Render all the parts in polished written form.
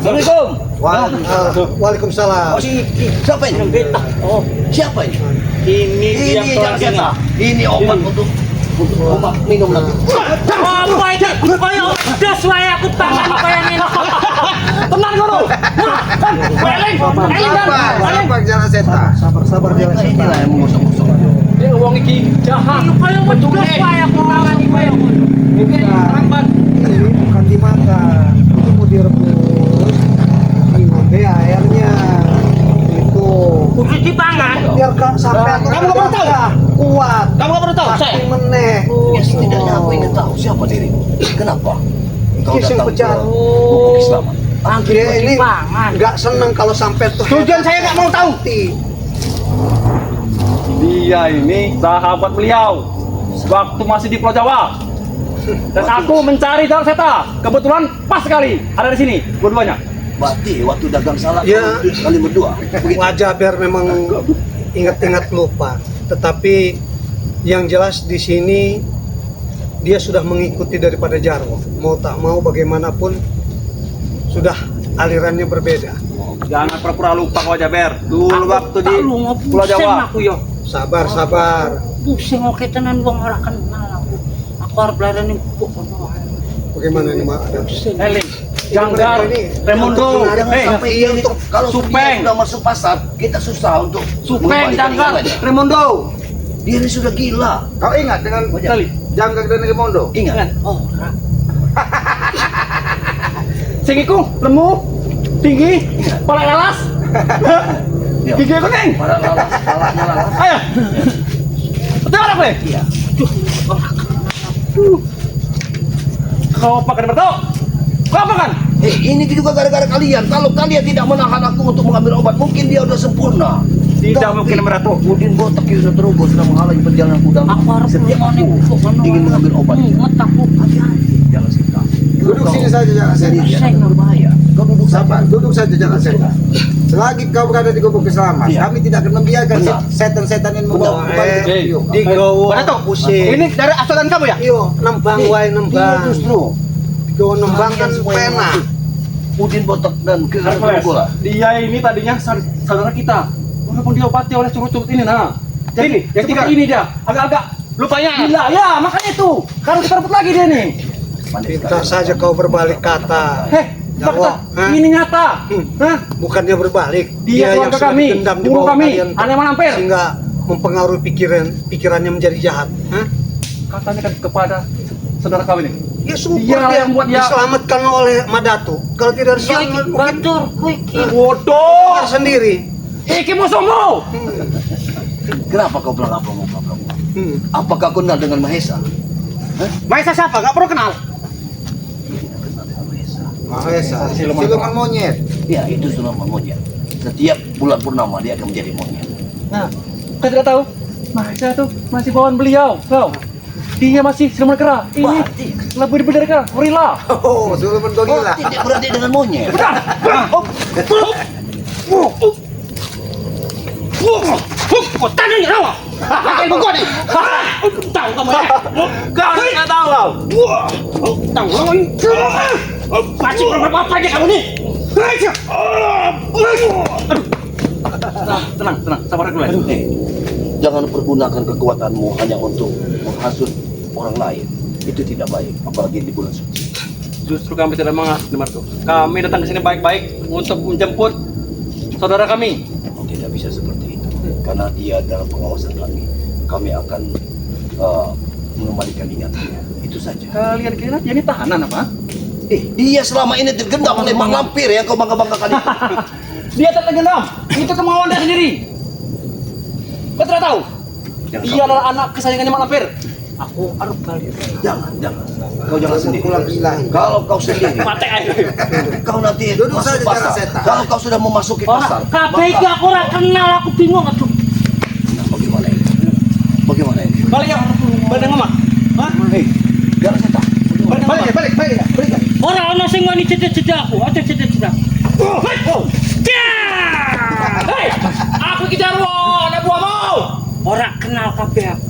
Assalamualaikum. Waalaikumsalam. Oh, siapa ini? Oh, siapa ini? Ini yang jangan kata. Ini obat untuk obat minum nanti. apa itu? Kayak udah suai aku tangan kayak ini. Tenang dulu. Eling, Sabar jalan seta. Sabar jalan seta. Inilah yang mengosong-kosong. Dia uang iki jahat. Kayak udah suai aku tangan ini kayak. Ini lambat. Ini bukan dimakan, itu mau direbus. Ini airnya itu. Udah dipangan. Biar sampai Kamu nggak perlu tahu? Kuat. Kamu nggak perlu tahu saya. Pasti meneh. Ya setidaknya aku ingin tahu siapa dirimu. Kenapa? Kau Kisah datang ke pecat. Gubuk Islam. Dia ini nggak seneng kalau sampai tuh. Tujuan saya nggak mau tahu. Dia ini sahabat beliau waktu masih di Pulau Jawa. Dan aku mencari Jalan Seta. Kebetulan pas sekali ada di sini dua-duanya. Berarti waktu dagang salah Ya. kalian berdua. Wajar biar memang ingat-ingat lupa. Tetapi yang jelas di sini dia sudah mengikuti daripada Jarwo. Mau tak mau bagaimanapun sudah alirannya berbeda. Jangan pura-pura lupa kau Jaber. Dulu waktu di Pulau Jawa. Aku yo. Sabar, sabar. Pusing oke tenan wong ora kenal aku. Aku arep larani bubuk kono. Bagaimana ini, Mak? Eling, Janggar, Remondo, Sampai iya untuk kalau Supeng. dia sudah masuk pasar, kita susah untuk Supeng, mengembalikan Janggar, ingatannya. Remondo. Dia ini sudah gila. Kau ingat dengan Kali. Janggar dan Rimondo? Ingat. Oh, Singiku, lemu, tinggi, kepala lalas. Ya. Gigi kuning. Pada lalas, salahnya lalas. Ayo. Betul apa gue? Iya. Kau pakai betul? Kau apa kan? Ini juga gara-gara kalian. Kalau kalian tidak menahan aku untuk mengambil obat, mungkin dia udah sempurna. Tidak Tapi mungkin Merato. Udin botak yang sudah terobos sudah menghalangi perjalanan kuda. aku harus Setiap ngomongin aku bubuk kono. ingin mengambil obat. Ingat aku hati-hati. Jangan sikap. Duduk sini saja, jangan Jadi sini. dia akan berbahaya. Kau duduk Sabar, sabar. duduk saja jangan seta. Selagi kau berada di gubuk selamat, Iya. kami tidak akan membiarkan Benar. setan-setan yang membawa kembali ke Eh, Rio. di Merato. Ini dari asalan kamu ya? Iyo, nembang wae Dia nembang. justru Kau nembang kan pena. Udin botak dan Hercules, bola. dia ini tadinya saudara kita. Walaupun diobati oleh curut-curut ini, nah. Jadi, yang tiga ini dia, agak-agak lupanya. Gila, ya, makanya itu. Sekarang kita rebut lagi dia nih. Pintar saja kau berbalik kata. Fakta, Hah? ini nyata. Hah? Bukannya berbalik. Dia keluarga sudah kami, dendam di guru bawah kami, kalian, aneh mampir. sehingga mempengaruhi pikirannya menjadi jahat. Hah? Katanya kan kepada saudara kau ini. Ya syukur Dialah dia yang buat dia- diselamatkan oleh Madatu. Kalau tidak diselamatkan mungkin Batur kuwi iki. Bodoh. dia sendiri. Iki musuhmu. Kenapa kau pelangap-pelangap? Hmm. Apakah kau kenal dengan Mahesa? Maesa siapa? Gak perlu kenal. Mahesa, Siluman monyet. Ya, itu siluman monyet. Setiap bulan purnama dia akan menjadi monyet. Nah, kau tidak tahu? Maesa tuh masih bawaan beliau. Kau. Dia masih siluman kera. Ini Berarti, lebih dari kera. Gorila. Oh, siluman gorila. berarti dia berarti dengan monyet. Tanya ya rawa. Pakai buku nih. Tahu kamu ya? Kau nggak tahu kau. Tahu kau. Pasti berapa aja kamu nih. Tenang, sabar dulu. Jangan pergunakan kekuatanmu hanya untuk menghasut orang lain. Itu tidak baik, apalagi di bulan suci. Justru kami tidak menghasut, Marto. Kami datang ke sini baik-baik untuk menjemput saudara kami. Tidak bisa seperti itu, karena dia dalam pengawasan kami. Kami akan mengembalikan ingatannya. Itu saja. Kalian kira dia ini tahanan apa? Dia selama ini tergendam oleh Mak Lampir yang kau bangga-banggakan itu. Dia tergendam. Itu kemauan dia sendiri. Kau tidak tahu? Jangan Dia adalah anak kesayangannya Mak Lampir. Aku arep balik. Jangan. Kau jangan sendiri. Pulang gila. Kalau kau sendiri, Mate aja. kau nanti Duduk masuk saja, pasar. jangan setan. Kalau kau sudah memasuki pasar, Kabeh iki aku ora kenal, aku bingung aduh. bagaimana ini? Bagaimana ini? Balik ya. Balik ngomong. Hah? Jangan setan. Balik. Ora ono sing wani cedek-cedek aku, aja cedek-cedek. Hei, aku kejar wo, anak buahmu. Ora kenal kabeh aku.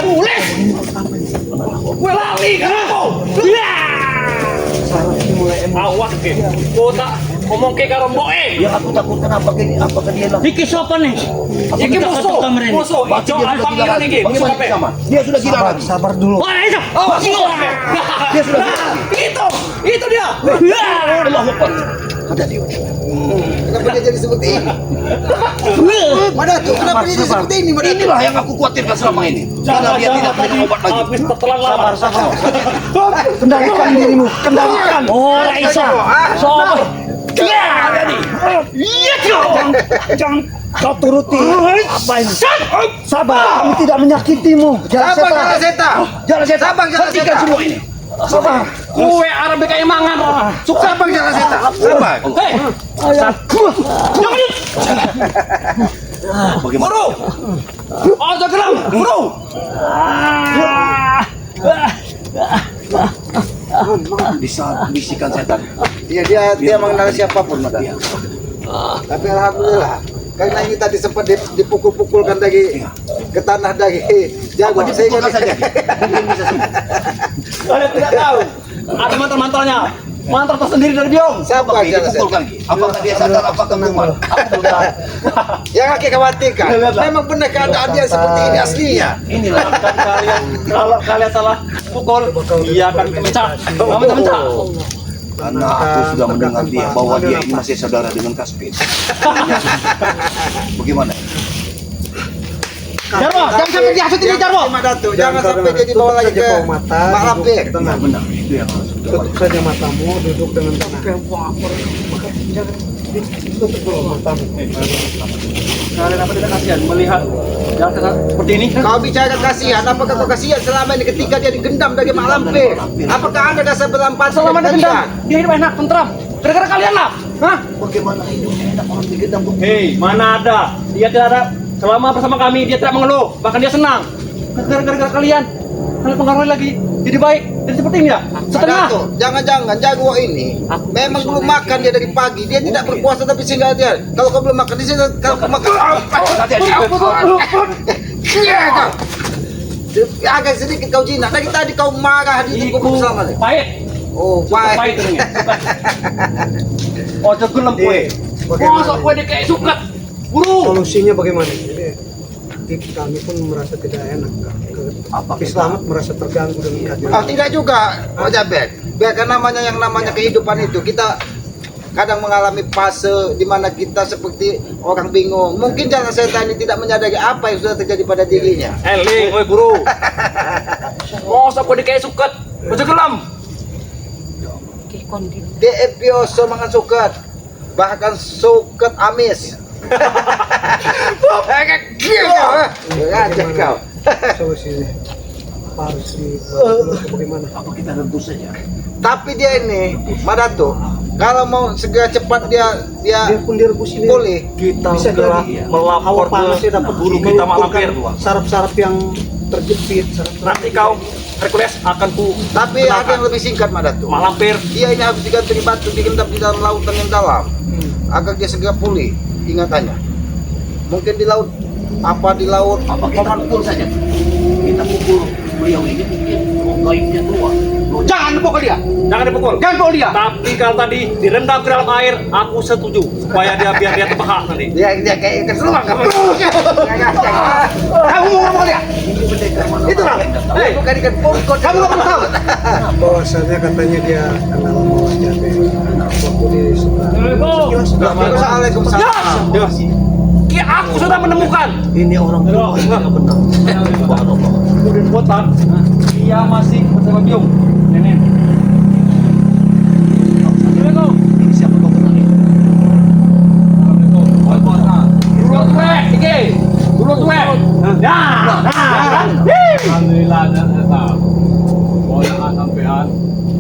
Pulis. Gue lali kan aku. Ya. Awas ke. Kota ngomong ke karo mboke. Yang aku takutkan apakah dia lah. Iki siapa nih? Iki musuh. Musuh. Berarti Ijo dia sudah gila alpangiran lagi. iki. Musuh Bagaimana apa? sama? Dia sudah gila lagi. Sabar dulu. Mana itu? Oh, Dia sudah gila lagi. Itu dia. Allahu Akbar. Ada dia. Kenapa dia jadi seperti ini? Mana tuh? Kenapa dia jadi seperti ini? Mana? Inilah yang aku khawatirkan selama ini. Karena dia tidak minum obat lagi. Habis tertelan lama. Kendalikan dirimu, kendalikan. Oh, Raisa. Sopo? Ya, ada nih. Iya, jangan Kau turuti. apa ini? Sabar, kami tidak menyakitimu. Jalan Sabar, setan. jalan setan. Jangan saya Sabar, jalan hentikan setan. semua ini. Sabar. Kue Arab kayak mangan. Sukses bang jalan setan. Sabar. Hei, Bagaimana? buru. Oh, geram, buru. Bisa bisikan setan. Ya dia mengenal siapapun Mada. Tapi alhamdulillah karena ini tadi sempat dipukul-pukulkan dari ke tanah dari jago. Apa Saya dipukulkan saja? Mungkin bisa sembuh. Kalian tidak tahu. Ada mantra-mantranya. Mantra tersendiri dari Biong. sabar Apakah jalan setan. dipukulkan? Apakah dia sadar? Apakah kumat? Yang aku khawatirkan, memang benar keadaan dia seperti ini aslinya. Inilah. Kan kalian kalau kalian salah pukul, dia akan mencak. Kamu mencak. Karena aku sudah mendengar dia bahwa dia ini masih saudara dengan Kaspin. Bagaimana? Jarwo, jangan sampai dihasut ini Jarwo. Jangan sampai jadi bawa lagi ke Mak Lampir. Benar, benar. Itu yang harus kita Tutup saja matamu, duduk dengan tenang. Maka jangan tutup dulu matamu. Kalian apa tidak kasihan melihat yang seperti ini? Kau bicara kasihan, apakah kau kasihan selama ini ketika dia digendam dari Mak Lampir? Apakah ada dasar berlampat Selama dia gendam, dia hidup enak, tentram. Gara-gara kalian lah. Hah? Bagaimana hidupnya enak orang digendam? Hei, mana ada? Dia tidak ada. Selama bersama kami, dia tidak mengeluh. Bahkan dia senang. Gara-gara kalian, kalian pengaruhi lagi. Jadi baik. Jadi seperti ini ya? Setengah. Dato, jangan-jangan jago ini memang belum makan dia dari pagi. Dia tidak berpuasa tapi singgah dia. Kalau kau belum makan, dia sini kalau kau makan. Agak sedikit kau jinak. Dari tadi kau marah di Iku tubuh bersama. pahit. Oh, Pahit baik. ini. Oh, gelem kue. Masa kue dia kayak suket. Buru. Solusinya bagaimana? Jadi kami pun merasa tidak enak. Tapi selamat merasa terganggu dengan Oh, kehadiran. tidak juga, Pak Jabek. Biarkan namanya kehidupan itu. Kita kadang mengalami fase di mana kita seperti orang bingung. Mungkin jalan setan ini tidak menyadari apa yang sudah terjadi pada dirinya. Eling, woi guru. Masa kue dia kayak suket. Masa gelem. Dia biasa makan suket. Bahkan suket amis. Ngajak kau. Solusinya harus dibuat bagaimana? Apa kita rebus saja? Tapi dia ini, Madato, kalau mau segera cepat dia Dia pun direbus ini pulih. Kita bisa segera jadi melapor hawa ke panasnya dapat guru kita Mak Lampir. saraf-saraf yang terjepit. Nanti kau Hercules akan ku Tapi ada yang lebih singkat Madato. Mak Lampir. Dia ini harus digantungi batu, digendap di dalam lautan yang dalam agar dia segera pulih ingatannya. Mungkin di laut di laut Apa kita pukul saja? Kita pukul beliau ini mungkin gaibnya keluar. Jangan dipukul dia. Jangan dipukul. Jangan pukul dia. Tapi kalau tadi direndam ke dalam air, aku setuju supaya biar dia terbahak nanti. dia kayak keseluruhan kamu. Kamu mau ngomong dia? Itu lah. Bukan ikan pungkut. Kamu nggak perlu tahu. Bahwasanya katanya dia kenal Mawar Jabe. Waktu di Waalaikumsalam. Ya. Ki aku sudah menemukan. Ini orang tua yang tidak benar. Subhanallah. Kemudian Botan, dia masih bersama Biong. Nenek. Ini siapa kau kenal ini? Dulu tuwe, iki. Dulu tuwe. Nah. Alhamdulillah dan tahu. Orang sampean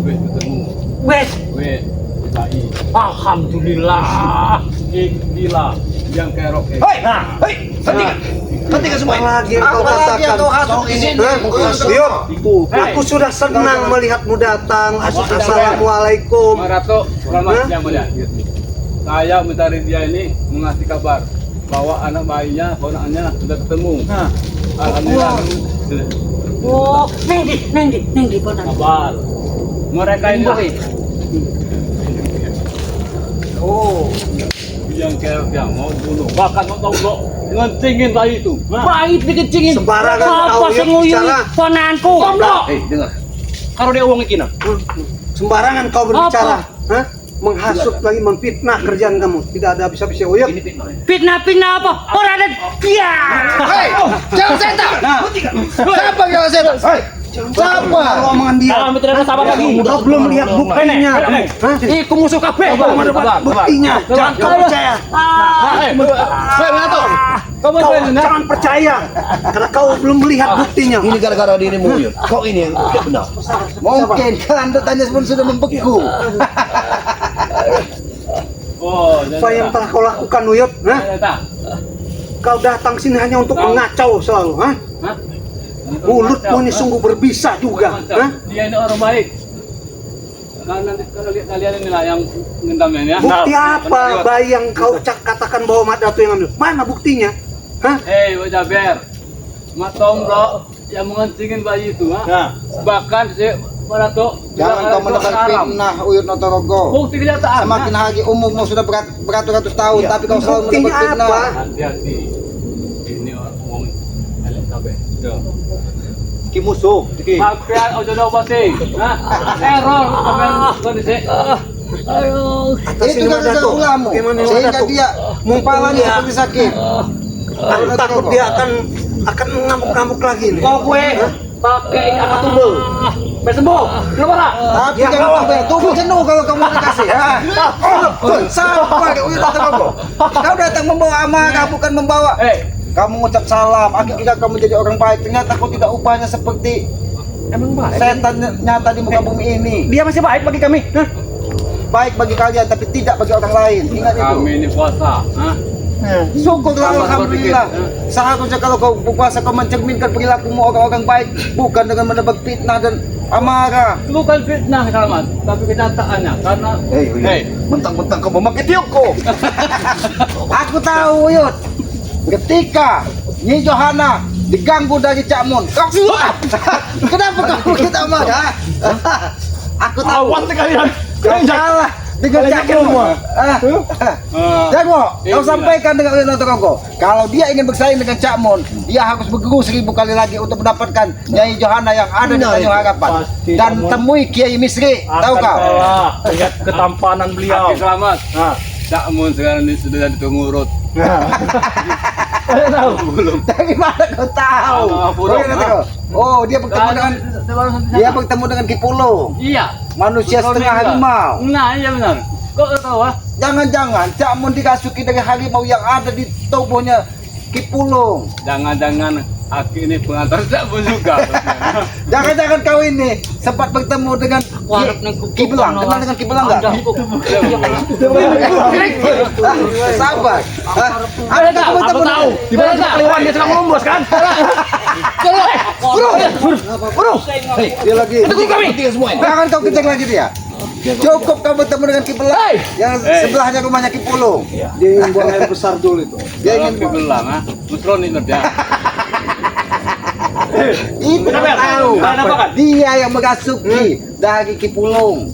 wis ketemu. Wes. Wis dai. Alhamdulillah. Gila yang kerok. Hei, hentikan. Hentikan semua ini. lagi yang kau Apalagi yang katakan. kau hasut di sini. Biar Iku. aku sudah senang melihatmu datang. Assalamualaikum. Marato selamat Hah? siang melihat. Saya mencari dia ini mengasih kabar bahwa anak bayinya, ponakannya sudah ketemu. Nah. Alhamdulillah. Oh, neng di konan. Sabar. Mereka ini Oh, yang cewek yang mau bunuh, bahkan mau tahu ngencingin bayi itu. Baik dikencingin. Sembarangan Apa kau, sing Yud, nguyuh bicara. ponanku? Dengar. Karo dia uang iki nah. sembarangan kau berbicara. Hah? Menghasut lagi, memfitnah kerjaan kamu. Tidak ada habis-habisnya. Uyuk. Ini fitnah. Fitnah apa? Orang ada dia. Hei, jangan setan. Siapa yang setan? Hei, siapa? Kalau omongan dia. Kami tidak sabar lagi. Kau belum lihat buktinya. Hah? Iku musuh kabeh. Kau belum dapat buktinya. Jangan kau percaya. Kamu Kau jangan percaya. Karena kau belum melihat buktinya. Ini gara-gara dirimu, Yud. Kau ini yang tidak benar. Mungkin kan tanya pun sudah membeku. Oh, Apa yang telah kau lakukan, Uyut? Hah? Kau datang sini hanya untuk mengacau selalu. Hah? Mulutmu ini sungguh berbisa juga. Hah? Dia ini orang baik. Nanti kalau lihat kalian inilah yang ngendamnya ya. Bukti apa bayi yang kau katakan bahwa Mat Datu yang ambil? Mana buktinya? Hah? Hei, Wak Jaber, Mak Tomro yang mengencingin bayi itu, ha? Bahkan si Mak Dato Jangan kau menebar fitnah Uyut Notorogo. Bukti kenyataan. Semakin hari umurmu sudah beratus-ratus tahun, Iya. tapi kau selalu Buktinya menebar fitnah. apa? Hati-hati. Ini orang ngomong elek kabeh. Ki musuh. Ki. Sampean ojo nyoba sih. Hah? Error sampean kondisi. Atas Itu ini Mat gara-gara Datu. ulahmu, Bagaimana Mat sehingga Datu? dia kepalanya seperti sakit. Aku takut dia akan mengamuk-ngamuk lagi nih. Kau kue pakai apa tumbel? Bersembuh. Kenapa lah? Tapi Ya, jangan sampai tubuh jenuh kalau kamu dikasih. Siapa Uyut Notorogo? Kau datang membawa amarah, bukan membawa. Kamu ngucap salam, akhirnya kamu jadi orang baik. Ternyata kau tidak upahnya seperti Emang baik. setan nyata di muka bumi ini. Dia masih baik bagi kami. Hah? Baik bagi kalian, tapi tidak bagi orang lain. Ingat itu. Kami ini puasa, hah? Syukurlah, alhamdulillah. Seharusnya kalau kau berpuasa kau mencerminkan perilakumu orang-orang baik, bukan dengan menebar fitnah dan amarah. Bukan fitnah Selamat, tapi kenyataannya karena Hei, mentang-mentang kau memakai tiokku. Aku tahu, Uyut. Ketika Nyi Johana diganggu dari Cak Mun, kau kenapa kau kita marah? Aku tahu. Awas kalian. Kau salah dengan Cak Mun. Jago, kau sampaikan dengan Uyut Notorogo. Kalau dia ingin bersaing dengan Cak Mun, dia harus berguru 1000 kali lagi untuk mendapatkan Nyai Johana yang ada di Tanjung Harapan. Pasti Dan Cak Mun temui Kiai Misri, tahu kau? Lihat ketampanan beliau. Aki Selamat. Nah. Cak Mun sekarang ini sudah jadi pengurut. Kalian tahu belum? Dari mana kau tahu? Uyut Notorogo. Oh, dia bertemu dengan Kipulung, Iya. manusia setengah harimau. Nah, iya benar. Kok tahu ah? Jangan-jangan Cak Mun dirasuki dari harimau yang ada di tubuhnya Kipulung. Jangan-jangan Aki ini pengantar Cak Mun juga. Jangan-jangan kau ini sempat bertemu dengan Kibelang. Kenal dengan Kibelang enggak? Sabar. Ada kau bertemu tahu. Di mana kalian dia sedang melombos kan? Bro. Dia lagi. Tunggu kami. Semua ini. Jangan kau kejar lagi dia. Cukup kau bertemu dengan Kibelang yang sebelahnya rumahnya Kipulung. Dia ingin buang air besar dulu itu. Dia Jangan ingin bilang ah. Musron ini dia. itu tahu. Dia yang merasuki dari Kipulung.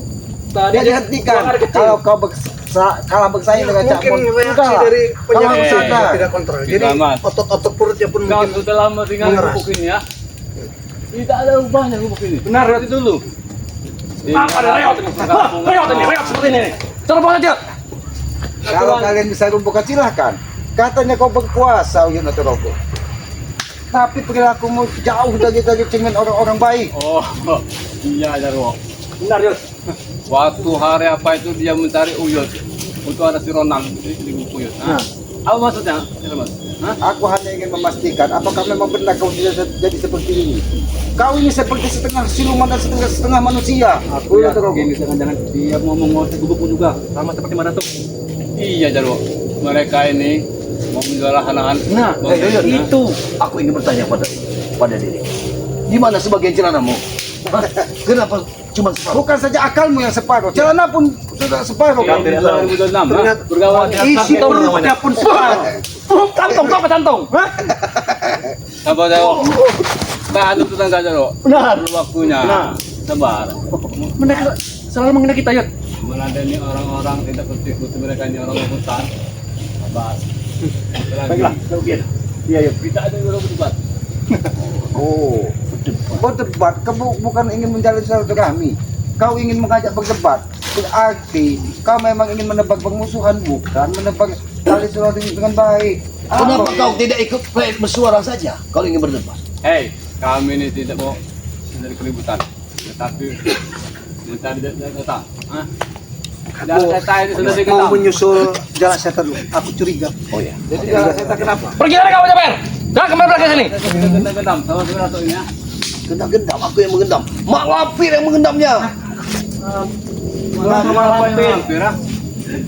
Dia dihentikan kalau kau kalah bersaing dengan Cak Mungkin Mun. reaksi Sudahlah. dari penyakit Kamu yang sadar. tidak kontrol. Jadi Selamat. otot-otot perutnya pun Kau mungkin sudah lama tinggal di mengeras. gubuk ini ya. Tidak ada ubahnya gubuk ini. Benar, Berarti dulu. Apa ada reot ini? Reot seperti ini nih. Telepon aja. Kalau kalian bisa lumpuhkan silahkan. Katanya kau berkuasa, Uyut Notorogo. Tapi perilakumu jauh dari cermin orang-orang baik. Oh, iya Jarwo. Benar, Yus. Waktu hari apa itu dia mencari Uyut untuk ada si Ronald di buku Uyut. Nah, apa maksudnya? Selamat. Hah? Aku hanya ingin memastikan apakah memang benar kau tidak jadi seperti ini. Kau ini seperti setengah siluman dan setengah manusia. Aku Uyut Notorogo. yakin jangan-jangan dia mau menguasai gubukmu juga, sama seperti Mak Datuk. Iya Jarwo. Mereka ini mau menjual lahan-lahan. Nah, Itu aku ingin bertanya pada diri. Di mana sebagian celanamu? Kenapa cuma separuh? Bukan saja akalmu yang separuh, celana pun sudah separuh. Tahun 2006 bergawan isi perutnya pun separuh. Kantong, kau apa kantong? Hah? Sabar Jarwo. Tahan itu tangga Jaro. Benar. Perlu waktunya. Benar. Sabar. Mereka selalu menghina kita ya. Meladeni orang-orang tidak ikuti mereka ini orang hutan. Sabar. Baiklah, kalau biar. Iya, iya. Kita ada yang berdebat. Oh, berdebat. Kamu bukan ingin menjalin sesuatu kami. Kau ingin mengajak berdebat. Berarti kau memang ingin menebak permusuhan, bukan menebak tali silaturahmi dengan baik. Kenapa kau tidak ikut bersuara saja kalau ingin berdebat? Hei, kami ini tidak mau dari keributan. Tetapi kita tidak datang. Hah? Jalan kereta ini sudah Mau diketahui. menyusul jalan setan dulu. Aku curiga. Oh ya. Jadi jalan saya kenapa? Pergi dari kamu Jaber. Jangan kembali lagi sini. Kita gendam sama saudara ini ya. Gendam aku yang mengendam. Mak Lampir yang mengendamnya.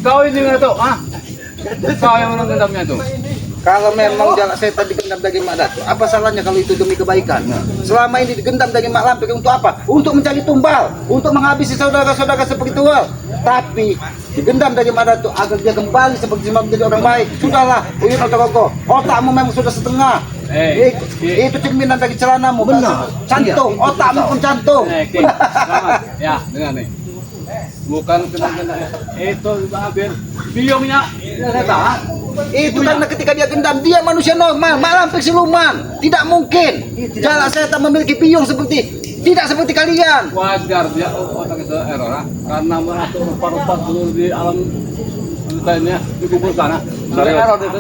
Kau ini nggak tahu, ah? Kau yang mengendamnya tuh. Kalau memang jalan setan digendam daging Mak Datu, apa salahnya kalau itu demi kebaikan? Selama ini digendam daging Mak Lampir untuk apa? Untuk mencari tumbal, untuk menghabisi saudara-saudara seperti itu. Tapi digendam daging Mak Datu agar dia kembali seperti semula menjadi orang baik. Sudahlah, Uyun Otokoko, otakmu memang sudah setengah. Itu cerminan dari celanamu. Benar. Cantung, otakmu pun cantung. King, selamat. Ya, dengar nih. Bukan kena-kena itu hampir biongnya kereta. Itu karena ketika dia gendam, dia manusia normal, Mak Lampir siluman. Tidak mungkin. Jalan setan memiliki biong tidak seperti kalian. Wajar dia otak itu error, karena merasa rupa-rupa dulu di alam lainnya dikubur sana. Sudah error itu.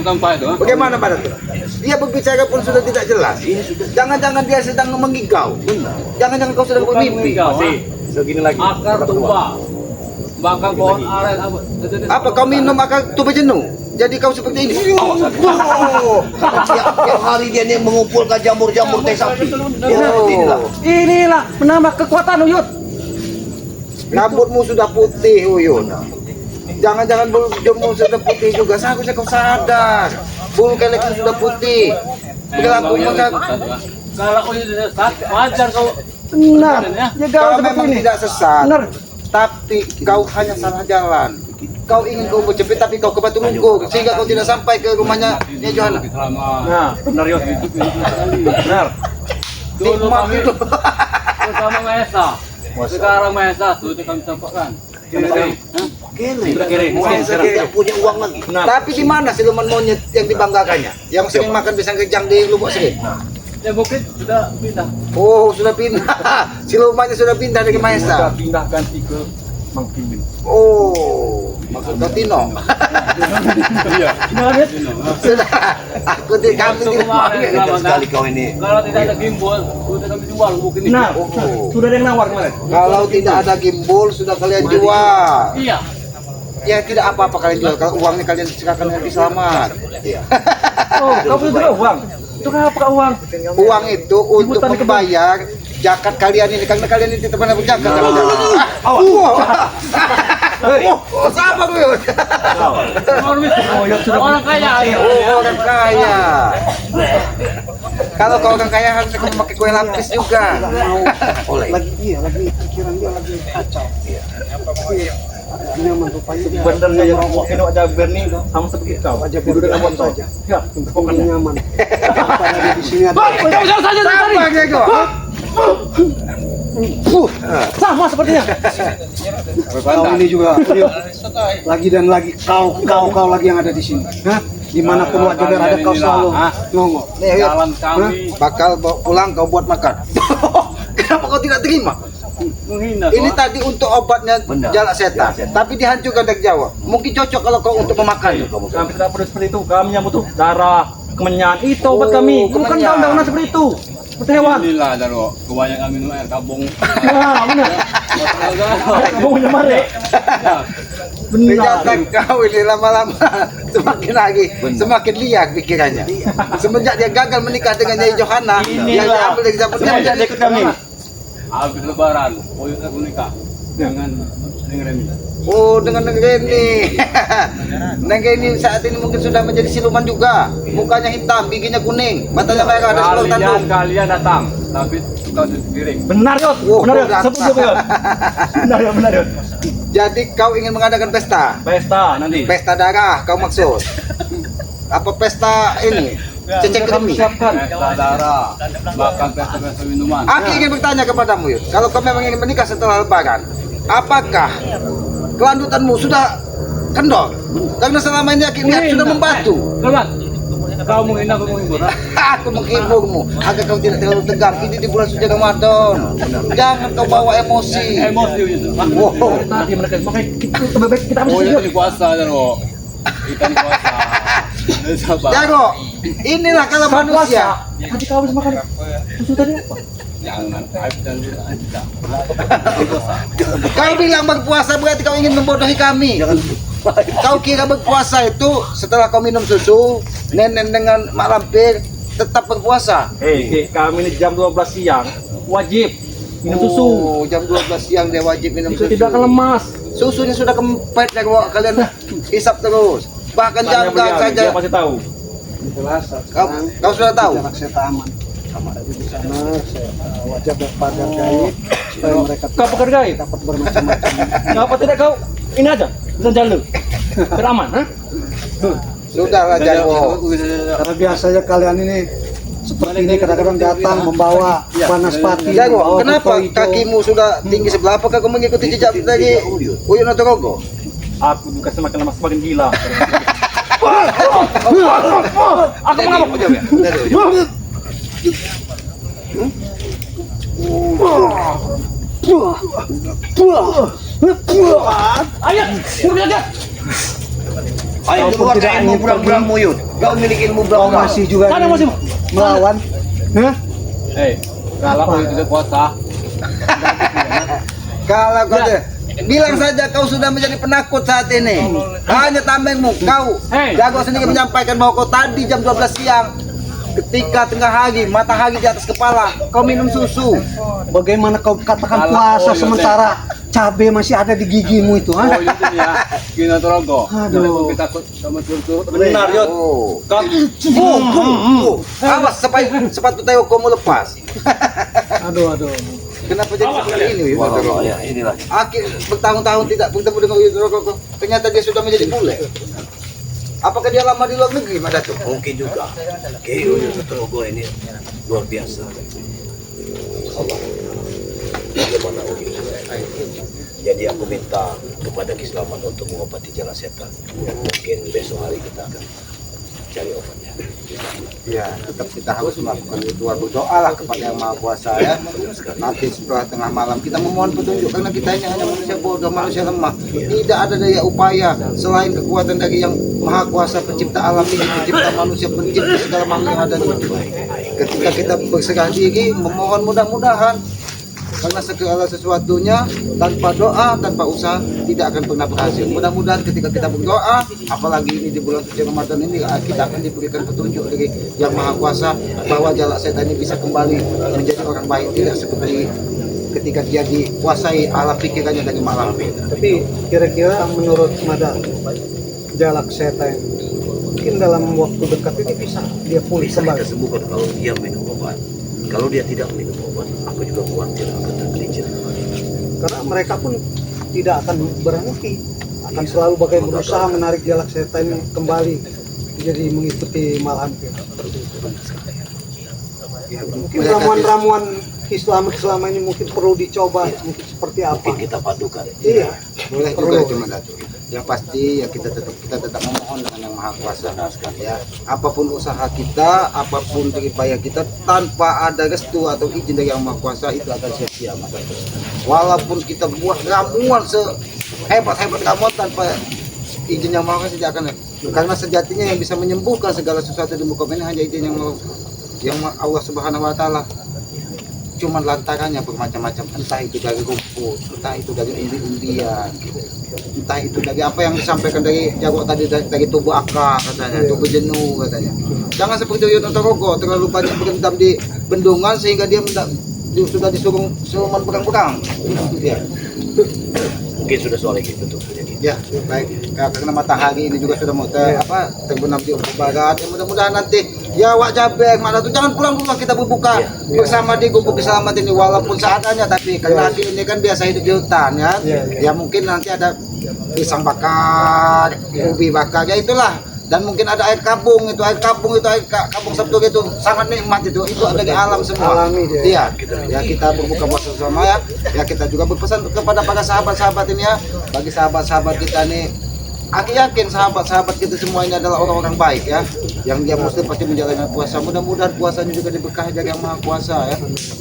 Tanpa itu. Bagaimana Mak Datu? Dia berbicara pun sudah tidak jelas. Jangan-jangan dia sedang mengigau. Jangan-jangan kau sedang bermimpi. Segini lagi. Akar tuba, bakal pohon aren apa? Apa kau minum akan tubuh jenuh? Jadi kau seperti ini. Tiap hari dia nih mengumpulkan jamur-jamur teh sapi. Inilah menambah kekuatan Uyut. Rambutmu sudah putih, Uyun. Jangan-jangan bulu jemur sudah putih juga. Seharusnya kau sadar. Bulu kelekmu sudah putih. Perilaku Kalau ini sesat, wajar kau. Benar. Ya. Ya kau kau seperti memang ini. tidak sesat. Benar. Tapi kau hanya salah jalan. Kau ingin kau berjepit tapi kau ke Batu Mungkur sehingga kau tidak sampai ke rumahnya Nyai Johanna. Nah, benar Yot. Benar. Dulu Nikmat kami itu. bersama Mahesa. Sekarang Mahesa sudah kami campakkan. Kere. Kere. Tidak punya uang lagi. Benar. Tapi di mana siluman monyet yang dibanggakannya? Yang sering makan pisang kejang di Lubuk Sering? Ya mungkin sudah pindah. Oh, sudah pindah. Silumannya sudah pindah dari Kita Mahesa. pindah ganti ke Mang Pimin. Oh, maksud kau Tino. Iya. Benar Yot. Sudah. Aku di kami tidak mau. Pintar sekali kau ini. Kalau tidak ada gimbal, sudah kami jual mungkin ini. Nah, Oh. sudah ada yang nawar kemarin. Kalau tidak ada gimbal sudah kalian jual. Iya. Ya tidak apa-apa kalian jual. Kalau uangnya kalian silakan nanti selamat. Oh, kau punya juga uang. Itu apa uang? Uang itu untuk Diputar ke membayar zakat kalian ini karena kalian ini tidak pernah berzakat. Siapa gue? Oh, Yot sudah. Orang kaya. Oh, orang kaya. Kalau kau orang kaya harus kamu pakai kue lapis juga. Lagi pikiran dia lagi kacau. Nyaman rupanya dia. Benernya yang mungkin wajah Berni sama seperti kau. Aja biru dengan motor saja. Ya, Pokoknya nyaman. Rupanya di sini ada. Jangan saja tadi. Apa Gego? Sama sepertinya. Kau ini juga lagi dan lagi kau lagi yang ada di sini. Hah? Dimanapun wajah Ber ada kau selalu nongol. Jalan kami Bakal bawa pulang kau buat makan. Kenapa kau tidak terima? menghina. Ini tadi untuk obatnya Benar. jalak setan, tapi dihancurkan dari Jawa. Mungkin cocok kalau kau untuk memakan. Kami tidak perlu seperti itu. Kami yang butuh darah, kemenyan. Itu obat kami. Bukan kemenyan. daun-daunan seperti itu. Seperti hewan. Inilah Daro, kebanyakan minum air kabung. Nah, benar. Kamu punya mare. Benar. Ternyata kau ini lama-lama semakin lagi semakin liar pikirannya. Semenjak dia gagal menikah dengan Nyai Johanna, yang diambil dari Zabur dia menjadi ikut kami. Habis lebaran, Uyut aku nikah dengan Remi. Oh, dengan Nenggeni. Nenggeni saat ini mungkin sudah menjadi siluman juga. Mukanya hitam, giginya kuning, matanya merah, ada seluruh tanduk. Kalian datang, tapi kau digiring. Benar, Yot. Oh, Benar, Yot. datang. Sebut juga, Yot. Benar, Yot. Benar, Yot. Jadi kau ingin mengadakan pesta? Pesta nanti. Pesta darah kau maksud? Apa pesta ini? ceceng kremi. Siapkan darah, makan pesta-pesta minuman. Aku ingin bertanya kepadamu, Yud. Kalau kau memang ingin menikah setelah lebaran, apakah kelanjutanmu sudah kendor? Karena selama ini aku lihat sudah membantu. Selamat. Kau menghina, kau menghibur. Aku menghiburmu agar kau tidak terlalu tegang. Ini di bulan suci Ramadan. Jangan kau bawa emosi. Emosi itu. Wow. Nanti mereka makanya lebih baik kita Oh, habis itu di puasa dan oh. Kita di puasa. Sabar. Jago, inilah kalau manusia. Nanti kau habis makan susu tadi apa? Jangan, aib dan tidak. Kau bilang berpuasa berarti kau ingin membodohi kami. Kau kira berpuasa itu setelah kau minum susu, nenek dengan mak lampir tetap berpuasa. Hei, kami ini jam 12 siang wajib minum susu. Oh, jam 12 siang dia wajib minum Itu susu. tidak akan lemas. Susunya sudah kempet ya kalau kalian hisap terus. Bahkan Tanya jangan beliau, saja. dia pasti tahu. Jelas Kau sudah tahu. jarak saya aman. Di sana saya wajib berpagar gaib supaya mereka Kau pekerja dapat bermacam-macam. Kenapa tidak kau ini aja bisa jalan beraman, ha? Sudahlah Jago. Karena biasanya kalian ini seperti ini kadang-kadang datang membawa Banaspati. Jago, membawa kenapa Kuto Ijo. kakimu sudah tinggi sebelah? Apakah kau mengikuti jejak dari Uyun Otorogo? Aku bukan semakin lama semakin gila. Aku mengapa? Ayo, suruh aja. Ayo Kau pun keluar tidak ilmu ingin buram-burammu Yud. Kau miliki ilmu Kau buram-buram. masih juga Sana ingin masih melawan. Hah? Hei, kalau kau tidak puasa, Kalau kau bilang saja kau sudah menjadi penakut saat ini. Hanya tamengmu, kau Hei. Jago sendiri menyampaikan bahwa kau tadi jam 12 siang ketika tengah hari, matahari di atas kepala, kau minum susu. Bagaimana kau katakan Kalau- puasa oh, iya, sementara cabai masih ada di gigimu itu, ha? oh itu ya, Gina Torogo. Aduh. Kita takut sama turut-turut. Benar Yud. Oh. Kau Awas sepatu Teo kamu lepas. Aduh. Kenapa jadi seperti ini? Uyun Wah, Otorogo? ya inilah. Akhir bertahun-tahun tidak bertemu dengan Uyun Otorogo. Ternyata dia sudah menjadi bule. Apakah dia lama di luar negeri, Mas Datuk? Mungkin juga. Kayaknya Otorogo ini luar biasa. Allah. Bagaimana Uyun? Jadi aku minta kepada Kislaman untuk mengobati jala setan. Mungkin besok hari kita akan cari obatnya. Ya, tetap kita harus melakukan ritual berdoa lah kepada Yang Maha Kuasa ya. Nanti setelah tengah malam kita memohon petunjuk karena kita ini hanya manusia bodoh, manusia lemah. Tidak ada daya upaya selain kekuatan dari Yang Maha Kuasa pencipta alam ini, pencipta manusia, pencipta segala makhluk yang ada di dunia. Ketika kita berserah diri, memohon mudah-mudahan karena segala sesuatunya tanpa doa, tanpa usaha tidak akan pernah berhasil. Mudah-mudahan ketika kita berdoa, apalagi ini di bulan suci Ramadan ini, kita akan diberikan petunjuk dari Yang Maha Kuasa bahwa jalak setan ini bisa kembali menjadi orang baik, tidak seperti ketika dia dikuasai alam pikirannya dari malam. Tapi kira-kira menurut Mada, jalak setan mungkin dalam waktu dekat ini bisa dia pulih Bisa kembali. kita sembuhkan kalau dia minum obat. Kalau dia tidak minum obat, aku juga khawatir akan tergelincir. Karena mereka pun tidak akan berhenti, akan selalu berusaha menarik jalak setan kembali jadi mengikuti malampir. Mungkin ramuan-ramuan Islam selama ini mungkin perlu dicoba, mungkin seperti apa? Mungkin kita padukan. Iya, Boleh Perlu. juga itu Mas Datuk. Yang pasti ya kita tetap memohon dengan Yang Maha Kuasa ya. Apapun usaha kita, apapun upaya kita tanpa ada restu atau izin dari Yang Maha Kuasa itu akan sia-sia Mas Datuk. Walaupun kita buat ramuan sehebat-hebat ramuan tanpa izin Yang Maha Kuasa tidak akan, karena sejatinya yang bisa menyembuhkan segala sesuatu di muka ini hanya izin yang Allah Subhanahu wa taala. Cuman lantarannya bermacam-macam, entah itu dari rumput, entah itu dari umbi-umbian, entah itu dari apa yang disampaikan dari Jago tadi, dari tubuh akar katanya, tubuh jenuh katanya. Jangan seperti Uyun Otorogo terlalu banyak berendam di bendungan sehingga dia sudah disuruh siluman berang-berang. Ya. Mungkin sudah soal itu tuh. Ya, baik. Karena matahari ini juga sudah mau terbenam di ufuk barat. Ya, mudah-mudahan nanti ya Wak Jabek, mana tuh jangan pulang dulu, kita berbuka bersama di gubuk selamat ini walaupun seadanya, tapi karena Aki ini kan biasa hidup di hutan ya. Ya mungkin nanti ada pisang bakar, ubi bakar, ya itulah dan mungkin ada air kampung itu air kampung Sabtu itu sangat nikmat itu dari alam semua. Alami dia. Iya, ya kita berbuka puasa bersama ya. Ya kita juga berpesan kepada para sahabat-sahabat ini ya, bagi sahabat-sahabat kita nih. Aku yakin sahabat-sahabat kita semua ini adalah orang-orang baik ya, yang dia muslim pasti menjalankan puasa. Mudah-mudahan puasanya juga diberkahi dari Yang Maha Kuasa ya,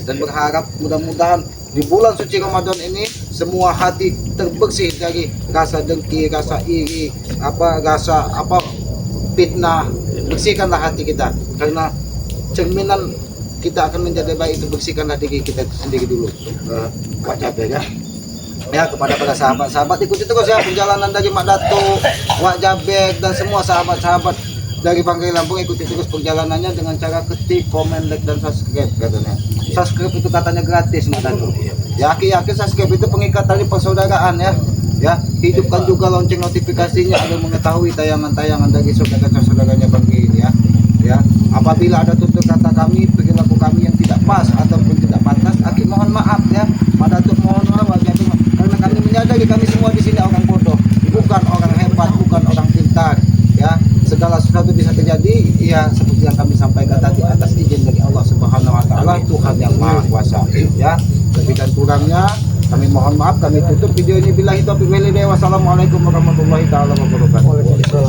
dan berharap mudah-mudahan di bulan suci Ramadan ini semua hati terbersih dari rasa dengki, rasa iri, rasa fitnah. Bersihkanlah hati kita, karena cerminan kita akan menjadi baik itu bersihkanlah diri kita sendiri dulu. Pak Jaber ya. Ya, kepada para sahabat-sahabat ikuti terus ya perjalanan dari Mak Datuk, Wak Jabek dan semua sahabat-sahabat dari Bangkai Lampung, ikuti terus perjalanannya dengan cara ketik, komen, like dan subscribe katanya. Subscribe itu katanya gratis Mak Datuk. Ya, yakin subscribe itu pengikat tali persaudaraan ya. Ya, hidupkan juga lonceng notifikasinya agar mengetahui tayangan-tayangan dari saudara-saudaranya Bangkai ini ya. Ya, apabila ada tutur kata kami, perilaku kami yang tidak pas ataupun tidak pantas, Aki mohon maaf ya. Mak Datuk mohon maaf ya. Karena kami menyadari kami semua di sini orang bodoh, bukan orang hebat, bukan orang pintar. Ya, segala sesuatu bisa terjadi. Ya, seperti yang kami sampaikan tadi atas izin dari Allah Subhanahu Wa Taala, Tuhan yang Maha Kuasa. Ya, lebih dan kurangnya kami mohon maaf. Kami tutup video ini. Billahi taufiq wal hidayah. Wassalamualaikum warahmatullahi taala wabarakatuh.